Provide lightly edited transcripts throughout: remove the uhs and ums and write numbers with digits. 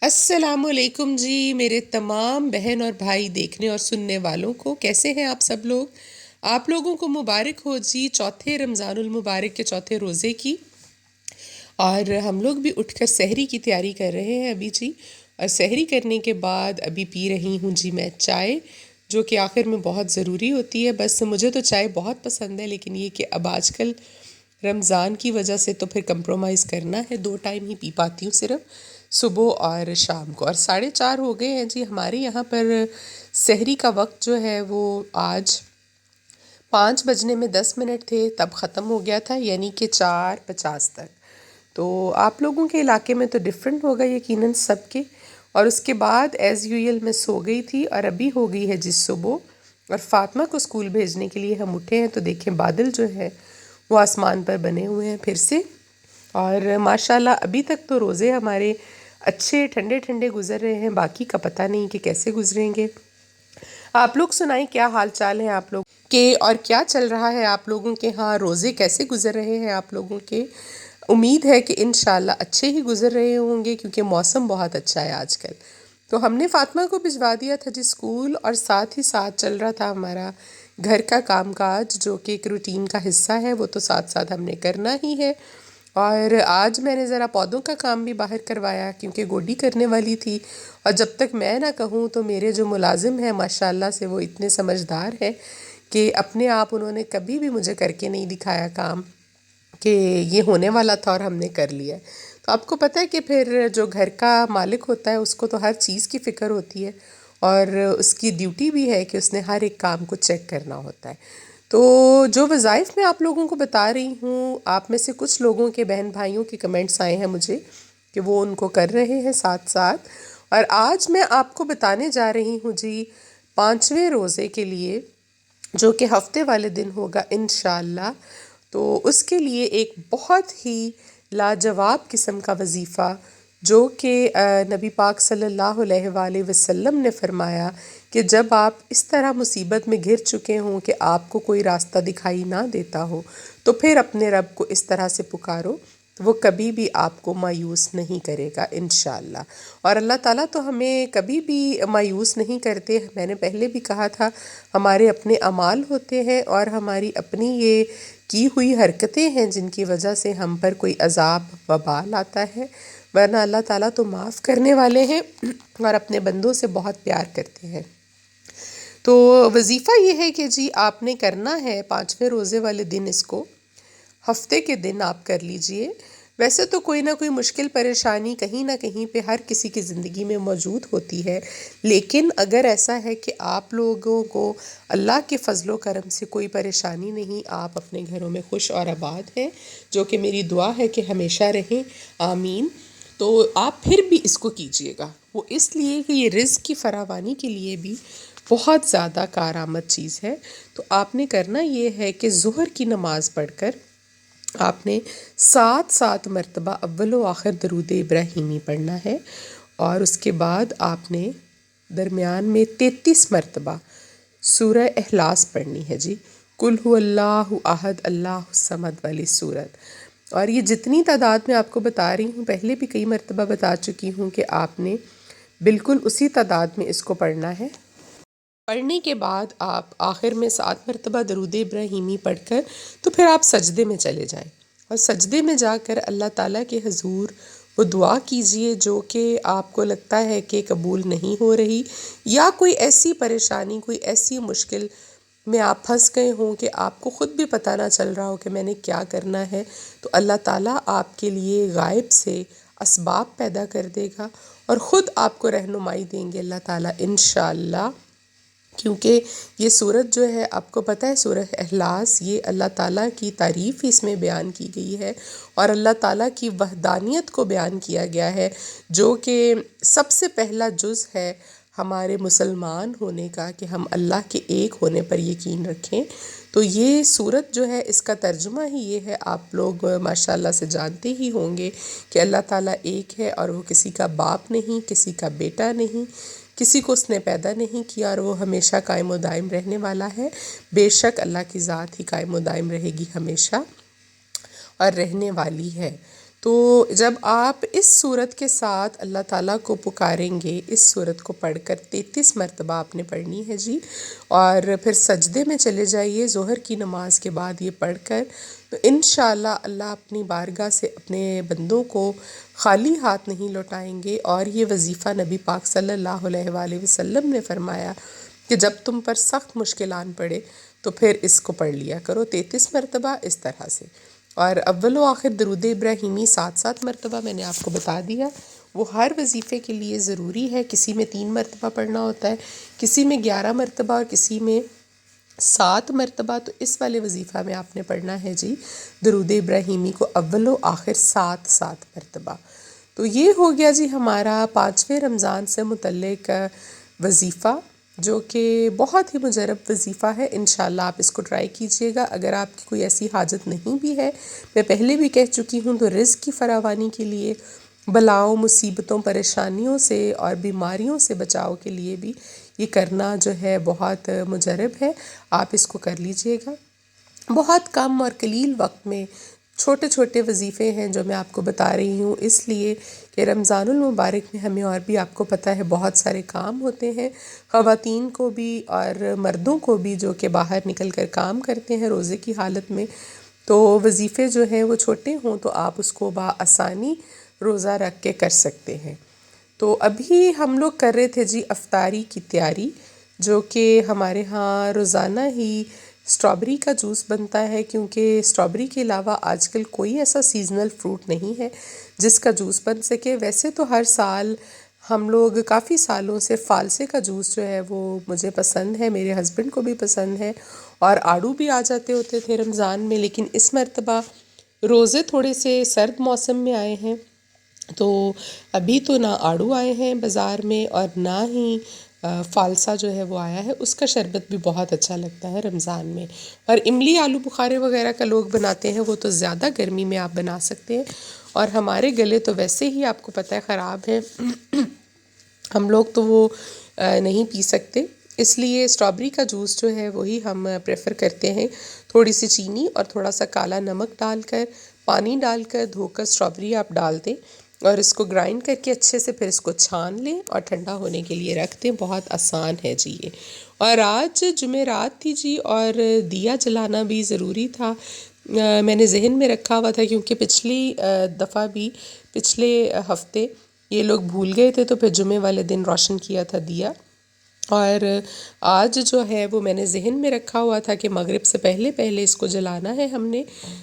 السلام علیکم جی میرے تمام بہن اور بھائی دیکھنے اور سننے والوں کو، کیسے ہیں آپ سب لوگ؟ آپ لوگوں کو مبارک ہو جی چوتھے رمضان المبارک کے چوتھے روزے کی۔ اور ہم لوگ بھی اٹھ کر سحری کی تیاری کر رہے ہیں ابھی جی، اور سحری کرنے کے بعد ابھی پی رہی ہوں جی میں چائے، جو کہ آخر میں بہت ضروری ہوتی ہے۔ بس مجھے تو چائے بہت پسند ہے، لیکن یہ کہ اب آج کل رمضان کی وجہ سے تو پھر کمپرومائز کرنا ہے، 2 ٹائم ہی پی پاتی ہوں صرف، صبح اور شام کو۔ اور 4:30 ہو گئے ہیں جی، ہمارے یہاں پر سحری کا وقت جو ہے وہ آج 5:10 تھے تب ختم ہو گیا تھا، یعنی کہ 4:50 تک۔ تو آپ لوگوں کے علاقے میں تو ڈیفرنٹ ہوگا یقیناً سب کے۔ اور اس کے بعد ایز یوزل میں سو گئی تھی، اور ابھی ہو گئی ہے جس صبح، اور فاطمہ کو اسکول بھیجنے کے لیے ہم اٹھے ہیں تو دیکھیں بادل جو ہے وہ آسمان پر بنے ہوئے ہیں پھر سے۔ اور ماشاءاللہ ابھی تک تو روزے ہمارے اچھے ٹھنڈے ٹھنڈے گزر رہے ہیں، باقی کا پتہ نہیں کہ کیسے گزریں گے۔ آپ لوگ سنائیں کیا حال چال ہے آپ لوگ کے، اور کیا چل رہا ہے آپ لوگوں کے ہاں، روزے کیسے گزر رہے ہیں آپ لوگوں کے؟ امید ہے کہ انشاءاللہ اچھے ہی گزر رہے ہوں گے، کیونکہ موسم بہت اچھا ہے آج کل۔ تو ہم نے فاطمہ کو بھجوا دیا تھا جی اسکول، اور ساتھ ہی ساتھ چل رہا تھا ہمارا گھر کا کام کاج، جو کہ ایک روٹین کا حصہ ہے، وہ تو ساتھ ساتھ ہم نے کرنا ہی ہے۔ اور آج میں نے ذرا پودوں کا کام بھی باہر کروایا، کیونکہ گوڈی کرنے والی تھی، اور جب تک میں نہ کہوں تو میرے جو ملازم ہیں ماشاءاللہ سے وہ اتنے سمجھدار ہیں کہ اپنے آپ انہوں نے کبھی بھی مجھے کر کے نہیں دکھایا کام کہ یہ ہونے والا تھا اور ہم نے کر لیا۔ تو آپ کو پتہ ہے کہ پھر جو گھر کا مالک ہوتا ہے اس کو تو ہر چیز کی فکر ہوتی ہے، اور اس کی ڈیوٹی بھی ہے کہ اس نے ہر ایک کام کو چیک کرنا ہوتا ہے۔ تو جو وظائف میں آپ لوگوں کو بتا رہی ہوں، آپ میں سے کچھ لوگوں کے بہن بھائیوں کے کمنٹس آئے ہیں مجھے کہ وہ ان کو کر رہے ہیں ساتھ ساتھ۔ اور آج میں آپ کو بتانے جا رہی ہوں جی 5ویں روزے کے لیے، جو کہ ہفتے والے دن ہوگا انشاءاللہ۔ تو اس کے لیے ایک بہت ہی لاجواب قسم کا وظیفہ، جو کہ نبی پاک صلی اللہ علیہ وآلہ وسلم نے فرمایا کہ جب آپ اس طرح مصیبت میں گھر چکے ہوں کہ آپ کو کوئی راستہ دکھائی نہ دیتا ہو، تو پھر اپنے رب کو اس طرح سے پکارو، وہ کبھی بھی آپ کو مایوس نہیں کرے گا انشاءاللہ۔ اور اللہ تعالیٰ تو ہمیں کبھی بھی مایوس نہیں کرتے۔ میں نے پہلے بھی کہا تھا، ہمارے اپنے اعمال ہوتے ہیں اور ہماری اپنی یہ کی ہوئی حرکتیں ہیں جن کی وجہ سے ہم پر کوئی عذاب وبال آتا ہے، ورنہ اللہ تعالیٰ تو معاف کرنے والے ہیں اور اپنے بندوں سے بہت پیار کرتے ہیں۔ تو وظیفہ یہ ہے کہ جی آپ نے کرنا ہے 5ویں روزے والے دن، اس کو ہفتے کے دن آپ کر لیجئے۔ ویسے تو کوئی نہ کوئی مشکل پریشانی کہیں نہ کہیں پہ ہر کسی کی زندگی میں موجود ہوتی ہے، لیکن اگر ایسا ہے کہ آپ لوگوں کو اللہ کے فضل و کرم سے کوئی پریشانی نہیں، آپ اپنے گھروں میں خوش اور آباد ہیں، جو کہ میری دعا ہے کہ ہمیشہ رہیں، آمین، تو آپ پھر بھی اس کو کیجئے گا۔ وہ اس لیے کہ یہ رزق کی فراوانی کے لیے بھی بہت زیادہ کارآمد چیز ہے۔ تو آپ نے کرنا یہ ہے کہ ظہر کی نماز پڑھ کر آپ نے 7 مرتبہ اول و آخر درود ابراہیمی پڑھنا ہے، اور اس کے بعد آپ نے درمیان میں 33 مرتبہ سورہ اخلاص پڑھنی ہے جی، قل هو اللہ احد اللہ الصمد والی صورت۔ اور یہ جتنی تعداد میں آپ کو بتا رہی ہوں، پہلے بھی کئی مرتبہ بتا چکی ہوں کہ آپ نے بالکل اسی تعداد میں اس کو پڑھنا ہے۔ پڑھنے کے بعد آپ آخر میں 7 مرتبہ درود ابراہیمی پڑھ کر تو پھر آپ سجدے میں چلے جائیں، اور سجدے میں جا کر اللہ تعالیٰ کے حضور وہ دعا کیجئے جو کہ آپ کو لگتا ہے کہ قبول نہیں ہو رہی، یا کوئی ایسی پریشانی، کوئی ایسی مشکل میں آپ پھنس گئے ہوں کہ آپ کو خود بھی پتہ نہ چل رہا ہو کہ میں نے کیا کرنا ہے، تو اللہ تعالیٰ آپ کے لیے غائب سے اسباب پیدا کر دے گا اور خود آپ کو رہنمائی دیں گے اللہ تعالیٰ انشاءاللہ۔ کیونکہ یہ صورت جو ہے، آپ کو پتہ ہے سورہ اخلاص، یہ اللہ تعالیٰ کی تعریف ہی اس میں بیان کی گئی ہے، اور اللہ تعالیٰ کی وحدانیت کو بیان کیا گیا ہے، جو کہ سب سے پہلا جز ہے ہمارے مسلمان ہونے کا، کہ ہم اللہ کے ایک ہونے پر یقین رکھیں۔ تو یہ صورت جو ہے، اس کا ترجمہ ہی یہ ہے، آپ لوگ ماشاءاللہ سے جانتے ہی ہوں گے کہ اللہ تعالیٰ ایک ہے، اور وہ کسی کا باپ نہیں، کسی کا بیٹا نہیں، کسی کو اس نے پیدا نہیں کیا، اور وہ ہمیشہ قائم و دائم رہنے والا ہے۔ بے شک اللہ کی ذات ہی قائم و دائم رہے گی ہمیشہ، اور رہنے والی ہے۔ تو جب آپ اس صورت کے ساتھ اللہ تعالیٰ کو پکاریں گے، اس صورت کو پڑھ کر 33 مرتبہ آپ نے پڑھنی ہے جی، اور پھر سجدے میں چلے جائیے ظہر کی نماز کے بعد یہ پڑھ کر، تو انشاءاللہ اللہ اپنی بارگاہ سے اپنے بندوں کو خالی ہاتھ نہیں لوٹائیں گے۔ اور یہ وظیفہ نبی پاک صلی اللہ علیہ وآلہ وسلم نے فرمایا کہ جب تم پر سخت مشکلان پڑے تو پھر اس کو پڑھ لیا کرو 33 مرتبہ اس طرح سے۔ اور اول و آخر درود ابراہیمی 7 مرتبہ میں نے آپ کو بتا دیا، وہ ہر وظیفے کے لیے ضروری ہے۔ کسی میں 3 مرتبہ پڑھنا ہوتا ہے، کسی میں 11 مرتبہ اور کسی میں 7 مرتبہ۔ تو اس والے وظیفہ میں آپ نے پڑھنا ہے جی درود ابراہیمی کو اول و آخر 7 مرتبہ۔ تو یہ ہو گیا جی ہمارا 5ویں رمضان سے متعلق وظیفہ، جو کہ بہت ہی مجرب وظیفہ ہے۔ انشاءاللہ آپ اس کو ٹرائی کیجئے گا۔ اگر آپ کی کوئی ایسی حاجت نہیں بھی ہے، میں پہلے بھی کہہ چکی ہوں، تو رزق کی فراوانی کے لیے، بلاؤں مصیبتوں پریشانیوں سے اور بیماریوں سے بچاؤ کے لیے بھی یہ کرنا جو ہے بہت مجرب ہے۔ آپ اس کو کر لیجئے گا۔ بہت کم اور قلیل وقت میں چھوٹے چھوٹے وظیفے ہیں جو میں آپ کو بتا رہی ہوں، اس لیے کہ رمضان المبارک میں ہمیں اور بھی آپ کو پتہ ہے بہت سارے کام ہوتے ہیں، خواتین کو بھی اور مردوں کو بھی جو کہ باہر نکل کر کام کرتے ہیں روزے کی حالت میں۔ تو وظیفے جو ہیں وہ چھوٹے ہوں تو آپ اس کو بآسانی روزہ رکھ کے کر سکتے ہیں۔ تو ابھی ہم لوگ کر رہے تھے جی افطاری کی تیاری، جو کہ ہمارے ہاں روزانہ ہی اسٹرابری کا جوس بنتا ہے، کیونکہ اسٹرابری کے علاوہ آج کل کوئی ایسا سیزنل فروٹ نہیں ہے جس کا جوس بن سکے۔ ویسے تو ہر سال ہم لوگ کافی سالوں سے فالسے کا جوس جو ہے وہ مجھے پسند ہے، میرے ہسبینڈ کو بھی پسند ہے، اور آڑو بھی آ جاتے ہوتے تھے رمضان میں، لیکن اس مرتبہ روزے تھوڑے سے سرد موسم میں آئے ہیں، تو ابھی تو نہ آڑو آئے ہیں بازار میں اور نہ ہی فالسا جو ہے وہ آیا ہے۔ اس کا شربت بھی بہت اچھا لگتا ہے رمضان میں۔ اور املی آلو بخارے وغیرہ کا لوگ بناتے ہیں، وہ تو زیادہ گرمی میں آپ بنا سکتے ہیں، اور ہمارے گلے تو ویسے ہی آپ کو پتہ ہے خراب ہے، ہم لوگ تو وہ نہیں پی سکتے، اس لیے اسٹرابری کا جوس جو ہے وہی ہم پریفر کرتے ہیں۔ تھوڑی سی چینی اور تھوڑا سا کالا نمک ڈال کر، پانی ڈال کر دھو کر اسٹرابری آپ ڈال دیں اور اس کو گرائنڈ کر کے اچھے سے پھر اس کو چھان لیں اور ٹھنڈا ہونے کے لیے رکھ دیں۔ بہت آسان ہے جی یہ۔ اور آج جمعرات تھی جی، اور دیا جلانا بھی ضروری تھا۔ میں نے ذہن میں رکھا ہوا تھا، کیونکہ پچھلی دفعہ بھی پچھلے ہفتے یہ لوگ بھول گئے تھے، تو پھر جمعے والے دن روشن کیا تھا دیا، اور آج جو ہے وہ میں نے ذہن میں رکھا ہوا تھا کہ مغرب سے پہلے پہلے اس کو جلانا ہے ہم نے،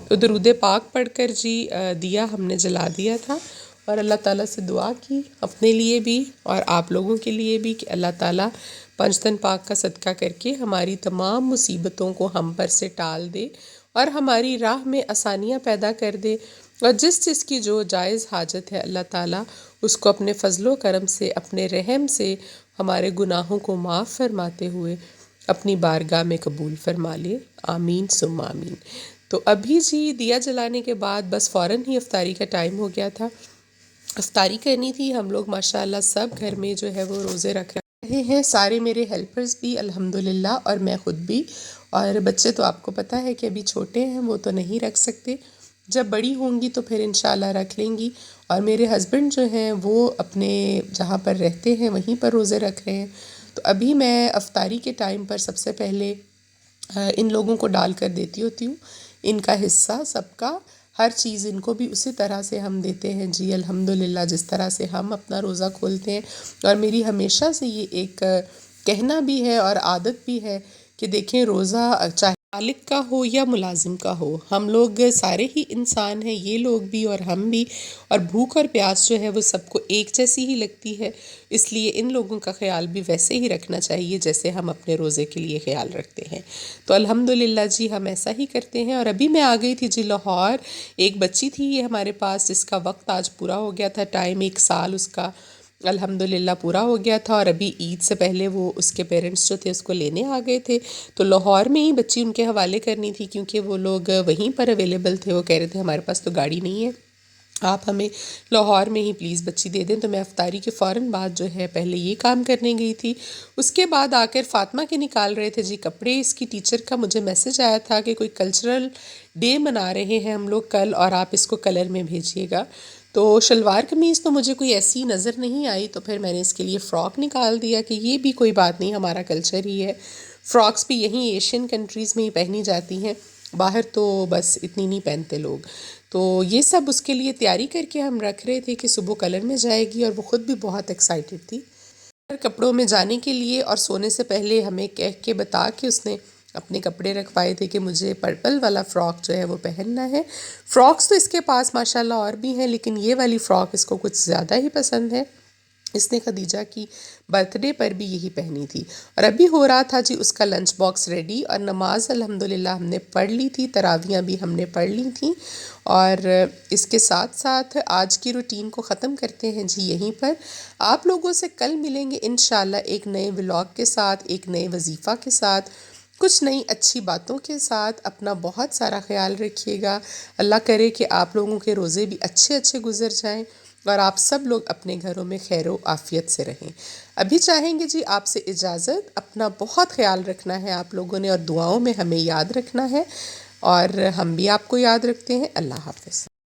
تو درود پاک پڑھ کر جی دیا ہم نے جلا دیا تھا، اور اللہ تعالیٰ سے دعا کی اپنے لیے بھی اور آپ لوگوں کے لیے بھی کہ اللہ تعالیٰ پنجتن پاک کا صدقہ کر کے ہماری تمام مصیبتوں کو ہم پر سے ٹال دے اور ہماری راہ میں آسانیاں پیدا کر دے، اور جس جس کی جو جائز حاجت ہے اللہ تعالیٰ اس کو اپنے فضل و کرم سے، اپنے رحم سے ہمارے گناہوں کو معاف فرماتے ہوئے اپنی بارگاہ میں قبول فرما لے، آمین ثم آمین۔ تو ابھی جی دیا جلانے کے بعد بس فوراً ہی افطاری کا ٹائم ہو گیا تھا، افطاری کرنی تھی۔ ہم لوگ ماشاءاللہ سب گھر میں جو ہے وہ روزے رکھ رہے ہیں، سارے میرے ہیلپرز بھی الحمدللہ، اور میں خود بھی، اور بچے تو آپ کو پتہ ہے کہ ابھی چھوٹے ہیں، وہ تو نہیں رکھ سکتے، جب بڑی ہوں گی تو پھر انشاءاللہ رکھ لیں گی۔ اور میرے ہسبینڈ جو ہیں وہ اپنے جہاں پر رہتے ہیں وہیں پر روزے رکھ رہے ہیں، تو ابھی میں افطاری کے ٹائم پر سب سے پہلے ان لوگوں کو ڈال کر دیتی ہوتی ہوں، ان کا حصہ سب کا، ہر چیز ان کو بھی اسی طرح سے ہم دیتے ہیں جی الحمدللہ، جس طرح سے ہم اپنا روزہ کھولتے ہیں۔ اور میری ہمیشہ سے یہ ایک کہنا بھی ہے اور عادت بھی ہے کہ دیکھیں روزہ چاہے مالک کا ہو یا ملازم کا ہو، ہم لوگ سارے ہی انسان ہیں، یہ لوگ بھی اور ہم بھی، اور بھوک اور پیاس جو ہے وہ سب کو ایک جیسی ہی لگتی ہے، اس لیے ان لوگوں کا خیال بھی ویسے ہی رکھنا چاہیے جیسے ہم اپنے روزے کے لیے خیال رکھتے ہیں۔ تو الحمدللہ جی ہم ایسا ہی کرتے ہیں۔ اور ابھی میں آ گئی تھی جی لاہور، ایک بچی تھی یہ ہمارے پاس جس کا وقت آج پورا ہو گیا تھا، ٹائم 1 سال اس کا الحمدللہ پورا ہو گیا تھا، اور ابھی عید سے پہلے وہ اس کے پیرنٹس جو تھے اس کو لینے آ گئے تھے، تو لاہور میں ہی بچی ان کے حوالے کرنی تھی کیونکہ وہ لوگ وہیں پر اویلیبل تھے۔ وہ کہہ رہے تھے ہمارے پاس تو گاڑی نہیں ہے، آپ ہمیں لاہور میں ہی پلیز بچی دے دیں۔ تو میں افطاری کے فوراً بعد جو ہے پہلے یہ کام کرنے گئی تھی۔ اس کے بعد آ کر فاطمہ کے نکال رہے تھے جی کپڑے۔ اس کی ٹیچر کا مجھے میسج آیا تھا کہ کوئی کلچرل ڈے منا رہے ہیں ہم لوگ کل، اور آپ اس کو کلر میں بھیجیے گا۔ تو شلوار قمیض تو مجھے کوئی ایسی نظر نہیں آئی، تو پھر میں نے اس کے لیے فراک نکال دیا کہ یہ بھی کوئی بات نہیں، ہمارا کلچر ہی ہے۔ فراکس بھی یہیں ایشین کنٹریز میں ہی پہنی جاتی ہیں، باہر تو بس اتنی نہیں پہنتے لوگ۔ تو یہ سب اس کے لیے تیاری کر کے ہم رکھ رہے تھے کہ صبح کلر میں جائے گی، اور وہ خود بھی بہت ایکسائٹیڈ تھی کپڑوں میں جانے کے لیے۔ اور سونے سے پہلے ہمیں کہہ کے بتا کے اس نے اپنے کپڑے رکھوائے تھے کہ مجھے پرپل والا فراک جو ہے وہ پہننا ہے۔ فراکس تو اس کے پاس ماشاءاللہ اور بھی ہیں، لیکن یہ والی فراک اس کو کچھ زیادہ ہی پسند ہے۔ اس نے خدیجہ کی برتھ ڈے پر بھی یہی پہنی تھی۔ اور ابھی ہو رہا تھا جی اس کا لنچ باکس ریڈی، اور نماز الحمدللہ ہم نے پڑھ لی تھی، تراویاں بھی ہم نے پڑھ لی تھیں۔ اور اس کے ساتھ ساتھ آج کی روٹین کو ختم کرتے ہیں جی یہیں پر۔ آپ لوگوں سے کل ملیں گے انشاءاللہ ایک نئے ولاگ کے ساتھ، ایک نئے وظیفہ کے ساتھ، کچھ نئی اچھی باتوں کے ساتھ۔ اپنا بہت سارا خیال رکھیے گا۔ اللہ کرے کہ آپ لوگوں کے روزے بھی اچھے اچھے گزر جائیں، اور آپ سب لوگ اپنے گھروں میں خیر و عافیت سے رہیں۔ ابھی چاہیں گے جی آپ سے اجازت، اپنا بہت خیال رکھنا ہے آپ لوگوں نے، اور دعاؤں میں ہمیں یاد رکھنا ہے، اور ہم بھی آپ کو یاد رکھتے ہیں۔ اللہ حافظ۔